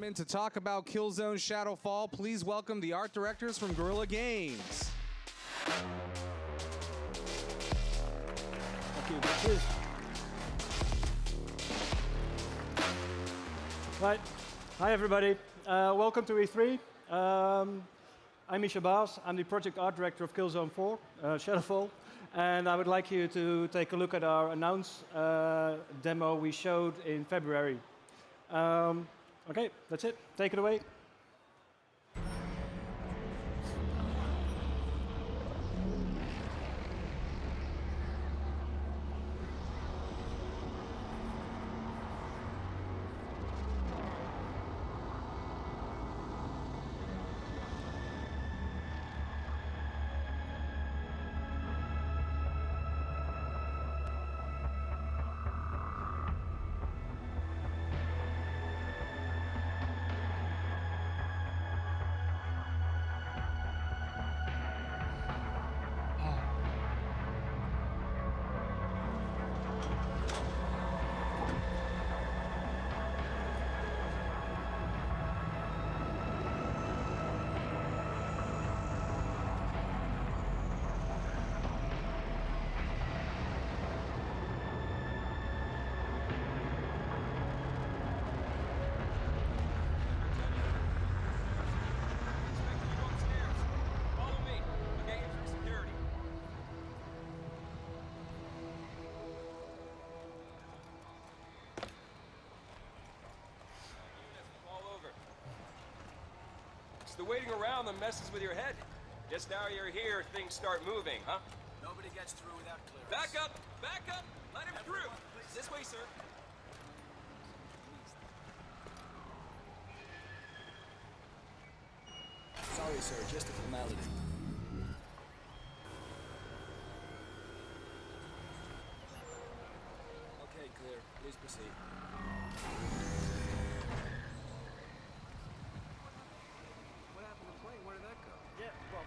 gentlemen, to talk about Killzone Shadowfall, please welcome the art directors from Guerrilla Games. Thank you. Cheers. Right. Hi, everybody. Welcome to E3. I'm Misha Baas. I'm the project art director of Killzone 4, Shadowfall. And I would like you to take a look at our announce demo we showed in February. OK, that's it. Take it away. It's the waiting around that messes with your head. Just now you're here, things start moving, huh? Nobody gets through without clearance. Back up! Back up! Let him through! This way, sir. Sorry, sir, just a formality. Okay, clear. Please proceed. What happened to the plane? Where did that go? Yeah, well,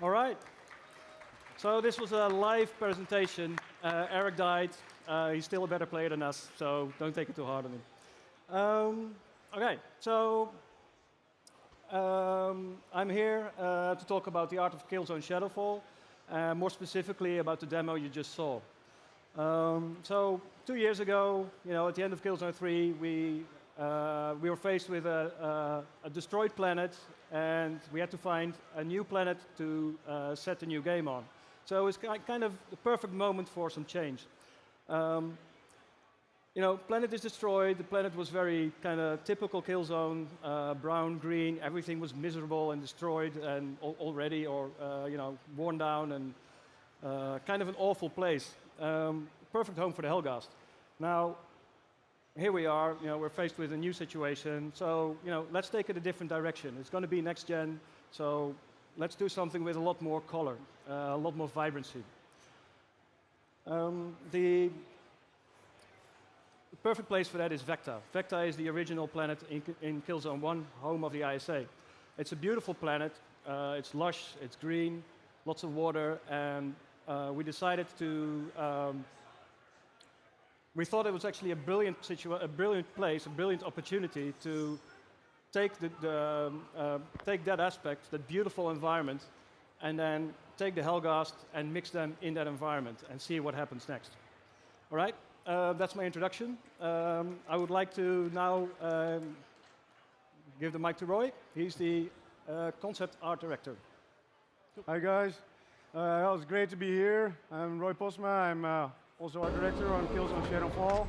All right. So this was a live presentation. Eric died. He's still a better player than us, so don't take it too hard on him. Okay, so I'm here to talk about the art of Killzone Shadowfall, more specifically about the demo you just saw. So 2 years ago, at the end of Killzone 3, we were faced with a destroyed planet, and we had to find a new planet to set the new game on. So it was kind of the perfect moment for some change. Planet is destroyed. The planet was very kind of typical Killzone, brown, green. Everything was miserable and destroyed and already, or worn down, and kind of an awful place. Perfect home for the Helghast. Now, here we are. We're faced with a new situation. So, let's take it a different direction. It's going to be next gen. So, let's do something with a lot more color, a lot more vibrancy. The perfect place for that is Vecta. Vecta is the original planet in Killzone 1, home of the ISA. It's a beautiful planet. It's lush, it's green, lots of water, and we decided to. We thought it was actually a brilliant place, a brilliant opportunity to take take that aspect, that beautiful environment, and then take the Helghast and mix them in that environment and see what happens next. All right, that's my introduction. I would like to now give the mic to Roy. He's the concept art director. Hi guys, it's great to be here. I'm Roy Posma. I'm also art director on Killzone Shadowfall.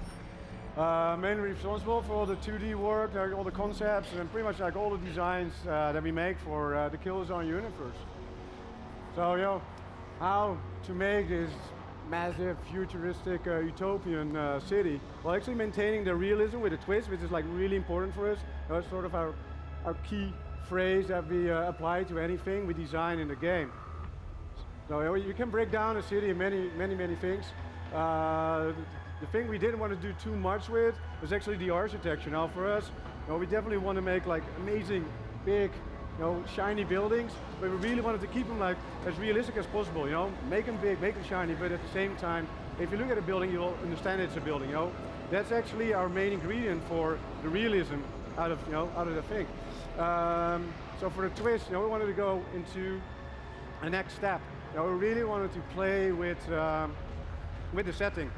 Mainly responsible for all the 2D work, all the concepts, and pretty much all the designs that we make for the Killzone universe. So, how to make this massive, futuristic, utopian city, while actually maintaining the realism with a twist, which is really important for us. That's sort of our key phrase that we apply to anything we design in the game. So you can break down a city in many things. The thing we didn't want to do too much with was actually the architecture. Now for us, we definitely want to make amazing, big, shiny buildings, but we really wanted to keep them as realistic as possible. Make them big, make them shiny, but at the same time, if you look at a building, you'll understand it's a building. That's actually our main ingredient for the realism out of the thing. So for the twist, we wanted to go into a next step. We really wanted to play with the setting.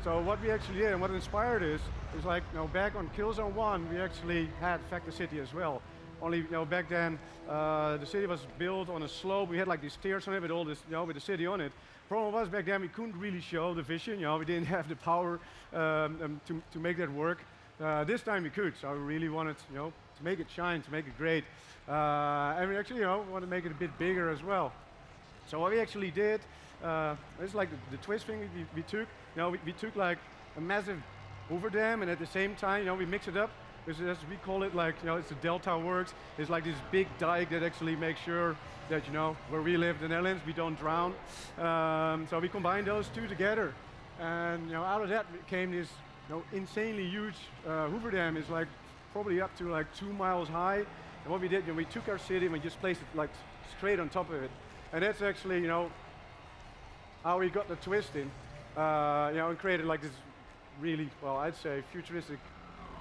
So what we actually did and what inspired us is back on Killzone 1, we actually had Vecta City as well. Only back then the city was built on a slope. We had these stairs on it with all this, with the city on it. Problem was back then we couldn't really show the vision. We didn't have the power to make that work. This time we could. So we really wanted to make it shine, to make it great, and we actually want to make it a bit bigger as well. So what we actually did, it's the twist thing we took. We took a massive hoover dam, and at the same time, we mix it up. As we call it, it's the Delta works. It's this big dike that actually makes sure that where we live, the Netherlands, we don't drown. So we combined those two together, and out of that came this insanely huge hoover dam. Is probably up to 2 miles high. And what we did, we took our city and we just placed it straight on top of it. And that's actually, how we got the twist in, and created this really, well, I'd say futuristic,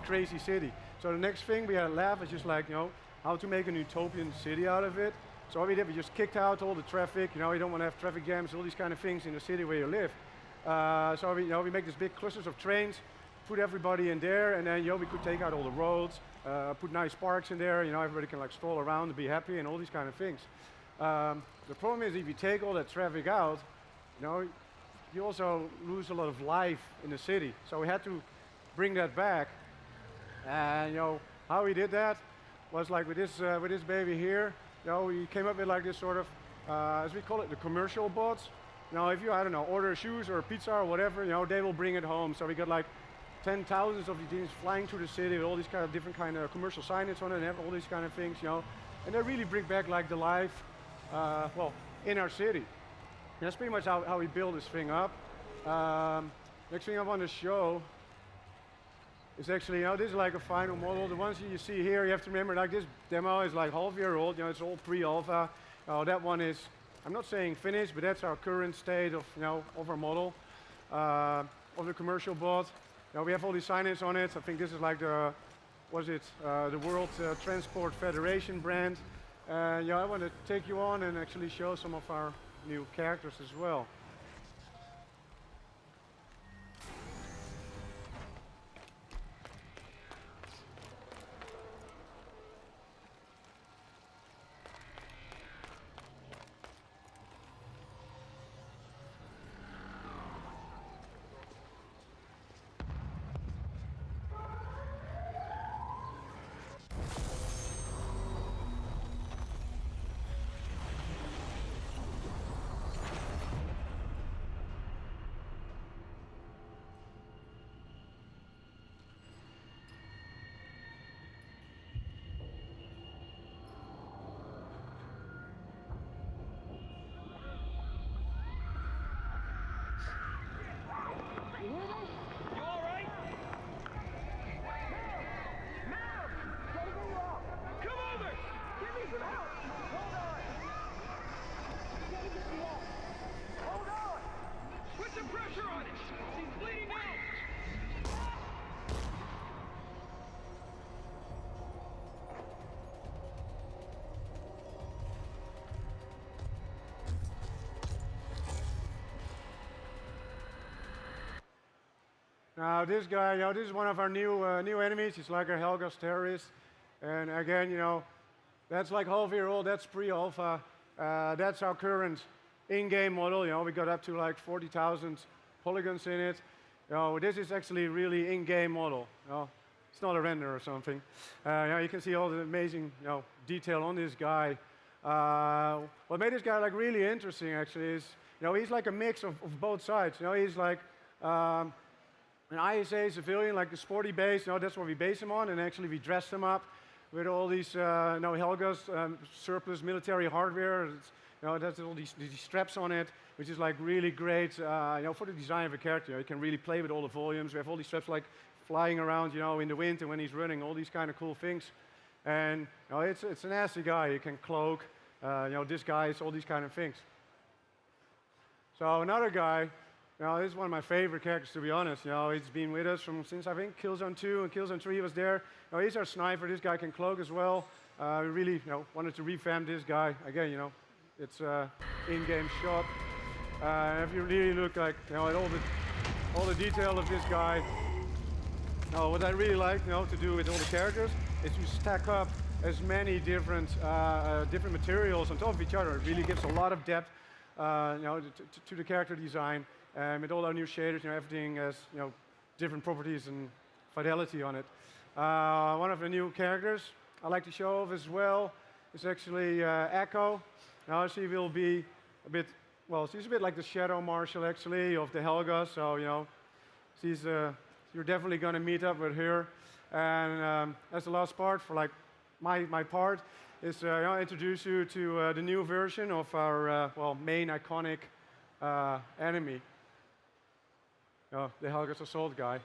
crazy city. So the next thing we had left is just how to make an utopian city out of it. So what we did, we just kicked out all the traffic. You don't want to have traffic jams, all these kind of things in the city where you live. So we make these big clusters of trains, put everybody in there, and then we could take out all the roads, put nice parks in there. Everybody can stroll around and be happy and all these kind of things. The problem is if you take all that traffic out, you also lose a lot of life in the city. So we had to bring that back. And how we did that was with this baby here. We came up with this sort of, as we call it, the commercial bots. If you, I don't know, order shoes or pizza or whatever, they will bring it home. So we got 10,000s of these things flying through the city with all these kind of different kind of commercial signage on it and have all these kind of things, and they really bring back the life, in our city. And that's pretty much how we build this thing up. Next thing I want to show is actually, this is a final model. The ones you see here, you have to remember, this demo is half year old. It's all pre-alpha. That one is I'm not saying finished, but that's our current state of, of our model, of the commercial bot. We have all these signage on it. I think this is like the World Transport Federation brand. I want to take you on and actually show some of our new characters as well. Now this guy, this is one of our new enemies. He's like a Helga's terrorist, and again, that's like half-year-old. That's pre-alpha. That's our current in-game model. We got up to like 40,000 polygons in it. This is actually really in-game model. It's not a render or something. You can see all the amazing detail on this guy. What made this guy like really interesting actually is he's like a mix of both sides. He's like an ISA civilian, like the sporty base. That's what we base him on, and actually we dress him up with all these Helga's surplus military hardware. That's all these straps on it, which is like really great for the design of a character. You can really play with all the volumes. We have all these straps like flying around in the wind and when he's running, all these kind of cool things. And it's a nasty guy. You can cloak, disguise, all these kind of things. So another guy, this is one of my favorite characters, to be honest. He's been with us since I think Killzone 2 and Killzone 3 was there. He's our sniper. This guy can cloak as well. We really wanted to revamp this guy. Again, it's in-game shot. If you really look like at all the detail of this guy, what I really like to do with all the characters is to stack up as many different materials on top of each other. It really gives a lot of depth to the character design. With all our new shaders, everything has different properties and fidelity on it. One of the new characters I like to show off as well is actually Echo. Now she will be a bit, she's a bit like the Shadow Marshal actually of the Helga. So you're definitely going to meet up with her. And as the last part for like my part is introduce you to the new version of our main iconic enemy. The Helga's Assault guy.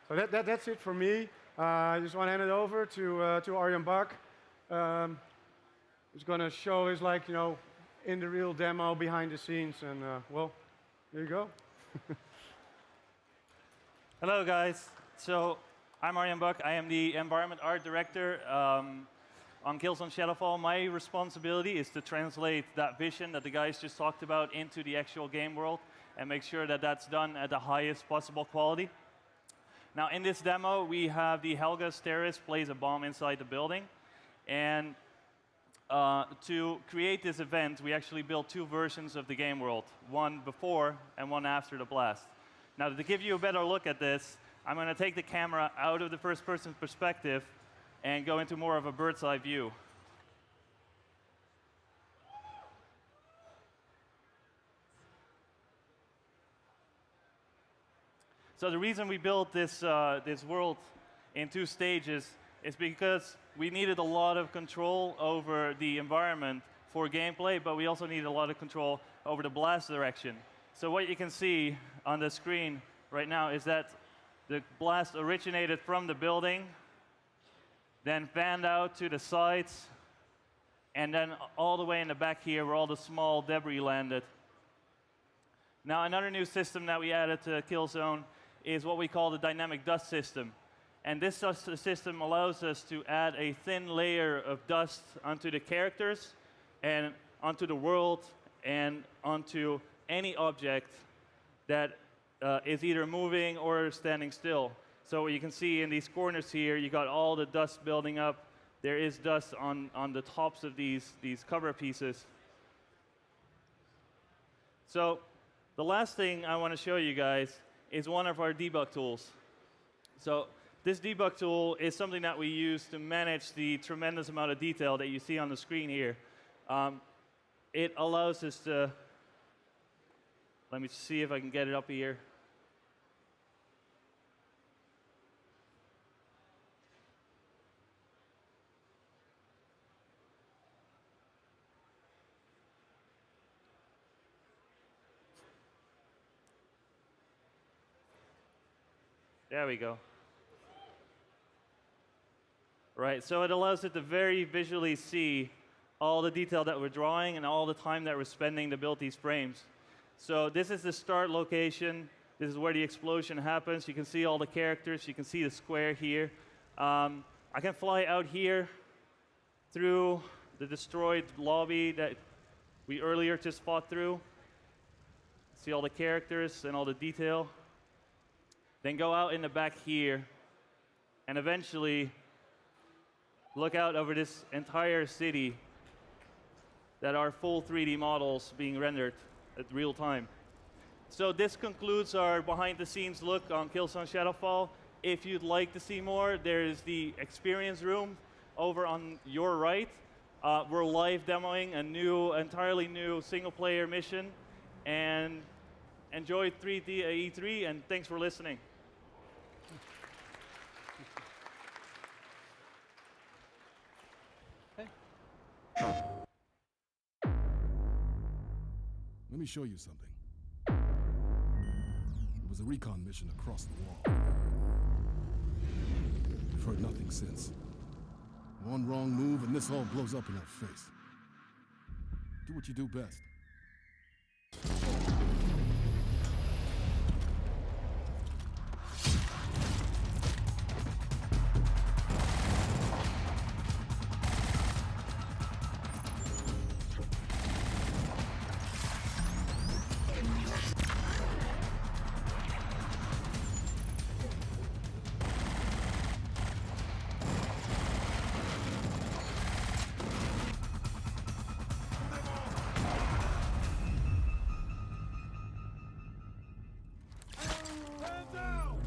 So that's it for me. I just want to hand it over to Arjen Bak. He's going to show his in the real demo behind the scenes, and here you go. Hello guys. So I'm Arjen Bak. I am the environment art director on Killzone Shadowfall. My responsibility is to translate that vision that the guys just talked about into the actual game world and make sure that that's done at the highest possible quality. Now, in this demo, we have the Helga's terrorist plays a bomb inside the building. And to create this event, we actually built two versions of the game world, one before and one after the blast. Now, to give you a better look at this, I'm going to take the camera out of the first-person perspective and go into more of a bird's-eye view. So the reason we built this world in two stages is because we needed a lot of control over the environment for gameplay, but we also needed a lot of control over the blast direction. So what you can see on the screen right now is that the blast originated from the building, then fanned out to the sides, and then all the way in the back here where all the small debris landed. Now, another new system that we added to Killzone is what we call the dynamic dust system. And this system allows us to add a thin layer of dust onto the characters and onto the world and onto any object that is either moving or standing still. So you can see in these corners here, you got all the dust building up. There is dust on the tops of these cover pieces. So the last thing I want to show you guys is one of our debug tools. So this debug tool is something that we use to manage the tremendous amount of detail that you see on the screen here. It allows us to, let me see if I can get it up here. There we go. Right, so it allows it to very visually see all the detail that we're drawing and all the time that we're spending to build these frames. So this is the start location. This is where the explosion happens. You can see all the characters. You can see the square here. I can fly out here through the destroyed lobby that we earlier just fought through. See all the characters and all the detail. Then go out in the back here and eventually look out over this entire city that are full 3D models being rendered at real time. So this concludes our behind-the-scenes look on Killzone Shadowfall. If you'd like to see more, there is the experience room over on your right. We're live demoing a entirely new single-player mission. And enjoy E3, and thanks for listening. Let me show you something. It was a recon mission across the wall. We've heard nothing since. One wrong move and this all blows up in our face. Do what you do best. Down!